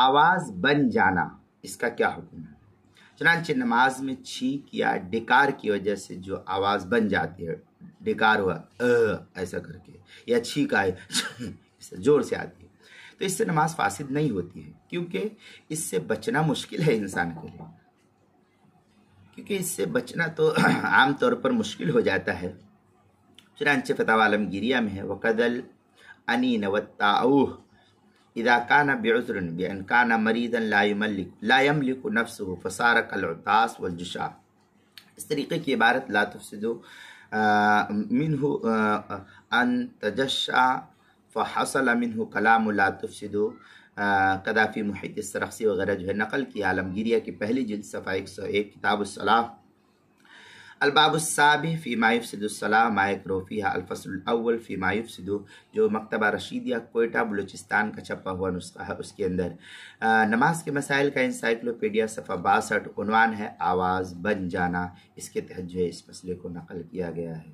آواز بن جانا اس کا کیا حکم ہے؟ چنانچہ نماز میں چھینک یا ڈکار کی وجہ سے جو آواز بن جاتی ہے، ڈکار ہوا ایسا کر کے، یا چھینک آئے زور سے آتی ہے، تو اس سے نماز فاسد نہیں ہوتی ہے، کیونکہ اس سے بچنا مشکل ہے انسان کے لیے، کیونکہ اس سے بچنا تو عام طور پر مشکل ہو جاتا ہے۔ چنانچہ فتاوی عالمگیریہ میں ہے وَقَدَ الْأَنِينَ وَالتَّعَوُّهُ اذا كان بعذر بان كان مريضا لا يملك نفسه فصار كالعطاس والجشع، اس طریقے کی عبارت لا تفسدو منه ان تجشع فحصل منه کلام لا تفسدو قذافی محیط السرخسی وغیرہ جو ہے نقل کی عالمگیریہ کی پہلی جلد صفحہ 101 کتاب الصلاۃ، الباب السابع فیما یفسد الصلاۃ ما یکرہ فیہا، الفصل الاول فیما یفسد، جو مکتبہ رشیدیہ کوئٹہ بلوچستان کا چھپا ہوا نسخہ ہے، اس کے اندر نماز کے مسائل کا انسائکلوپیڈیا صفحہ 62، عنوان ہے آواز بن جانا، اس کے تحت جو ہے اس مسئلے کو نقل کیا گیا ہے۔